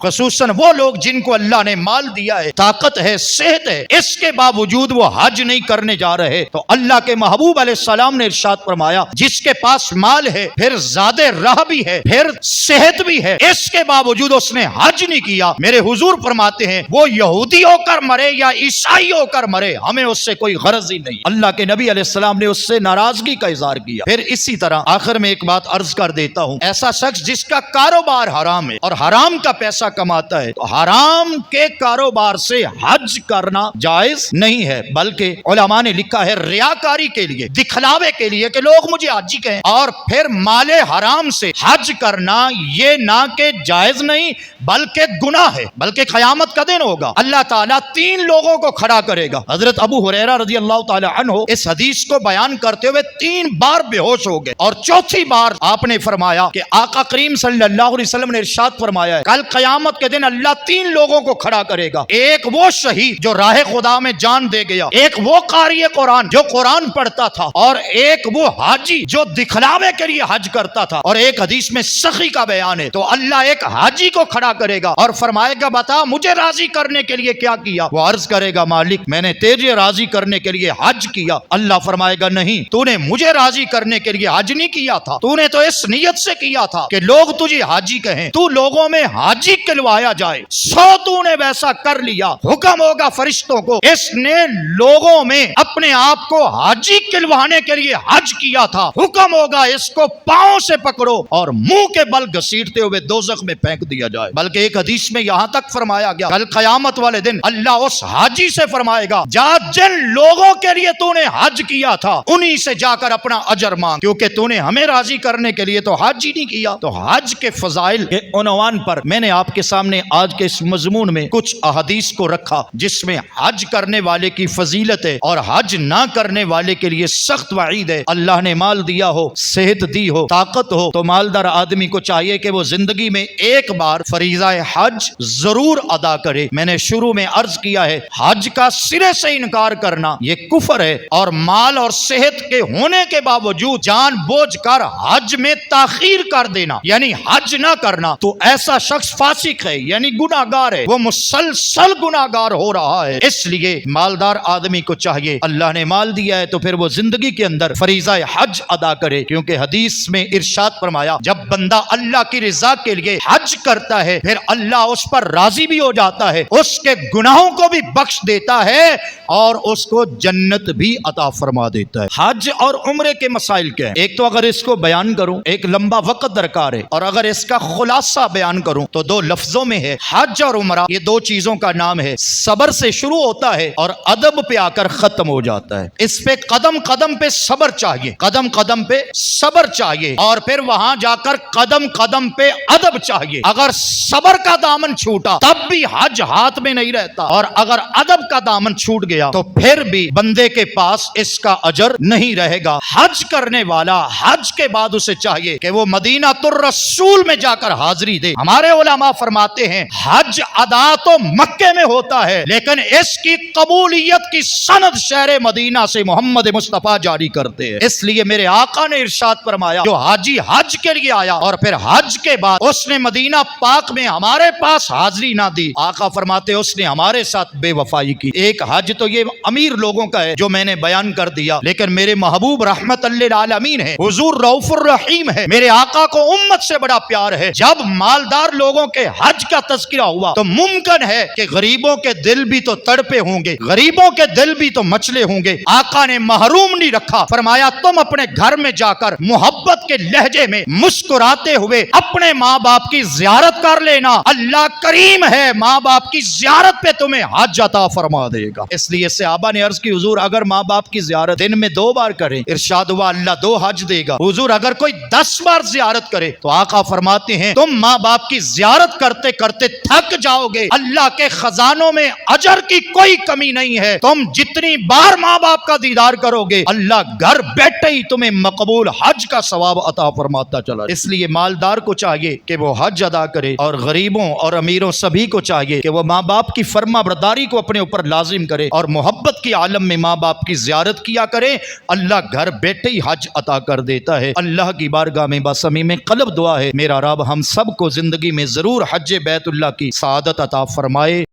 خصوصاً وہ لوگ جن کو اللہ نے مال دیا ہے، طاقت ہے، صحت ہے، اس کے باوجود وہ حج نہیں کرنے جا رہے، تو اللہ کے محبوب علیہ السلام نے ارشاد فرمایا جس کے پاس مال ہے، پھر زیادہ راہ بھی ہے، پھر صحت بھی ہے، اس کے باوجود اس نے حج نہیں کیا، میرے حضور فرماتے ہیں وہ یہودی ہو کر مرے یا عیسائی ہو کر مرے، ہمیں اس سے کوئی غرض ہی نہیں۔ اللہ کے نبی علیہ السلام نے اس سے ناراضگی کا اظہار کیا۔ پھر اسی طرح آخر میں ایک بات عرض کر دیتا ہوں، ایسا شخص جس کا کاروبار حرام ہے اور حرام کا پیسہ کماتا ہے، تو حرام کے کاروبار سے حج کرنا جائز نہیں ہے، بلکہ علماء نے لکھا ہے ریاکاری کے لیے، دکھلاوے کے لیے کہ لوگ مجھے حاجی کہیں، اور پھر مال حرام سے حج کرنا یہ نہ کہ جائز نہیں بلکہ گناہ ہے، بلکہ قیامت کا دن ہوگا اللہ تعالیٰ 3 لوگوں کو کھڑا کرے گا۔ حضرت ابو ہریرہ رضی اللہ تعالی عنہ اس حدیث کو بیان کرتے ہوئے 3 بار بے ہوش ہو گئے، اور چوتھی بار آپ نے فرمایا کہ آقا کریم صلی اللہ علیہ وسلم نے ارشاد فرمایا ہے کل قیامت کے دن اللہ 3 لوگوں کو کھڑا کرے گا، ایک وہ شہید جو راہ خدا میں جان دے گیا، ایک وہ قاری قرآن جو قرآن پڑھتا تھا، اور ایک وہ حاجی جو دکھلاوے کے لیے حج کرتا تھا۔ اور ایک حدیث میں سخی کا بیان ہے، تو اللہ ایک حاجی کو کھڑا کرے گا اور فرمائے گا بتا مجھے راضی کرنے کے لیے کیا کیا؟ وہ عرض کرے گا مالک میں نے تیرے راضی کرنے کے لیے حج کیا۔ اللہ فرمائے گا نہیں، تو نے مجھے راضی کرنے کے لیے حج نہیں کیا تھا، تو نے تو اس نیت سے کیا تھا کہ لوگ تجھے حاجی کہیں، تو لوگوں میں حاجی کہلوایا جائے، تو نے ویسا کر لیا، حکم ہوگا فرشتوں کو اس نے لوگوں میں اپنے آپ کو حاجی کہلوانے کے لیے حج کیا تھا، حکم ہوگا اس کو پاؤں سے پکڑو اور منہ کے بل گھسیٹتے ہوئے دوزخ میں پھینک دیا جائے۔ بلکہ ایک حدیث میں یہاں تک فرمایا گیا کل قیامت والے دن اللہ اس حاجی سے فرمائے گا جا جن لوگوں کے لیے تو نے حج کیا تھا انہی سے جا کر اپنا اجر مانگ، کیونکہ تو نے ہمیں راضی کرنے کے لیے تو حج ہی نہیں کیا۔ تو حج کے فضائل کے عنوان پر میں نے آپ کے سامنے آج کے اس مضمون میں کچھ احادیث کو رکھا جس میں حج کرنے والے کی فضیلت ہے اور حج نہ کرنے والے کے لیے سخت وعید ہے۔ اللہ نے مال دیا ہو، صحت دی ہو، طاقت ہو، تو مالدار آدمی کو چاہیے کہ وہ زندگی میں ایک بار فریضہ حج ضرور ادا کرے۔ میں نے شروع میں عرض کیا ہے حج کا سرے سے انکار کرنا یہ کفر ہے، اور مال اور صحت کے ہونے کے باوجود جان بوجھ کر حج میں تاخیر کر دینا یعنی حج نہ کرنا، تو ایسا شخص فاسق ہے یعنی گناہگار ہے، وہ مسلسل گناہگار ہو رہا ہے۔ اس لیے مالدار آدمی کو چاہیے اللہ نے مال دیا ہے تو پھر وہ زندگی کے اندر فریضہ حج ادا کرے، کیونکہ حدیث میں ارشاد فرمایا جب بندہ اللہ کی رضا کے لیے حج کرتا ہے پھر اللہ اس پر راضی بھی ہو جاتا ہے، اس کے گناہوں کو بھی بخش دیتا ہے اور اس کو جنت بھی عطا فرما دیتا ہے۔ حج اور عمرے کے مسائل کیا ہیں؟ ایک تو اگر اس کو بیان کروں ایک لمبا وقت درکار ہے، اور اگر اس کا خلاصہ بیان کروں تو 2 لفظوں میں ہے۔ حج اور عمرہ یہ 2 چیزوں کا نام ہے، صبر سے شروع ہوتا ہے اور ادب پہ آ کر ختم ہو جاتا ہے۔ اس پہ قدم قدم پہ صبر چاہیے، قدم قدم پہ صبر چاہیے، اور پھر وہاں جا کر قدم قدم پہ ادب چاہیے۔ اگر صبر کا دامن چھوٹا تب بھی حج ہاتھ میں نہیں رہتا، اور اگر ادب کا دامن چھوٹ گیا تو پھر بھی بندے کے پاس اس کا اجر نہیں رہے گا۔ حج کرنے والا حج کے بعد اسے چاہیے کہ وہ مدینہ الرسول میں جا کر حاضری دے۔ ہمارے علماء فرماتے ہیں حج ادا تو مکے میں ہوتا ہے لیکن اس کی قبولیت کی سند شہر مدینہ سے محمد مصطفیٰ جاری کرتے ہیں۔ اس لیے میرے آقا نے ارشاد فرمایا جو حاجی حج کے لیے آیا اور پھر حج کے بعد اس نے مدینہ پاک میں ہمارے پاس حاضری نہ دی، آقا فرماتے اس نے ہمارے ساتھ بے وفائی کی۔ ایک حج تو یہ امیر لوگوں کا ہے جو میں نے بیان کر دیا، لیکن میرے محبوب رحمت للعالمین ہے، حضور رؤوف الرحیم ہے، میرے آقا کو امت سے بڑا پیار ہے۔ جب مالدار لوگوں کے حج کا تذکرہ ہوا تو ممکن ہے کہ غریبوں کے دل بھی تو تڑپے ہوں گے، غریبوں کے دل بھی تو مچلے ہوں گے۔ آقا نے محروم نہیں رکھا، فرمایا تم اپنے گھر میں جا کر محبت کے لہجے میں مسکراتے ہوئے اپنے ماں باپ کی زیارت کر لینا، اللہ کریم ہے، ماں باپ کی زیارت پہ تمہیں حج عطا فرما دے گا۔ اس لیے صحابہ نے عرض کی حضور اگر ماں باپ کی زیارت دن میں 2 بار کریں، ارشاد ہوا اللہ 2 حج دے گا۔ حضور اگر کوئی 10 بار زیارت کرے تو آقا فرماتے ہیں تم ماں باپ کی زیارت کرتے کرتے تھک جاؤ گے، اللہ کے خزانوں میں اجر کی کوئی کمی نہیں ہے، تم جتنی بار ماں باپ کا دیدار کرو گے اللہ گھر بیٹھے ہی تمہیں مقبول حج کا ثواب عطا فرماتا چلا۔ اس لیے مالدار کو چاہیے کہ وہ حج ادا کرے، اور غریبوں اور امیروں سبھی کو چاہیے کہ وہ ماں باپ کی فرما برداری کو اپنے اوپر لازم کرے اور محبت کی عالم میں ماں باپ کی زیارت کیا کرے، اللہ گھر بیٹھے ہی حج عطا کر دیتا ہے۔ اللہ کی بارگاہ میں بصمیم قلب دعا ہے میرا رب ہم سب کو زندگی میں ضرور حج بیت اللہ کی سعادت عطا فرمائے۔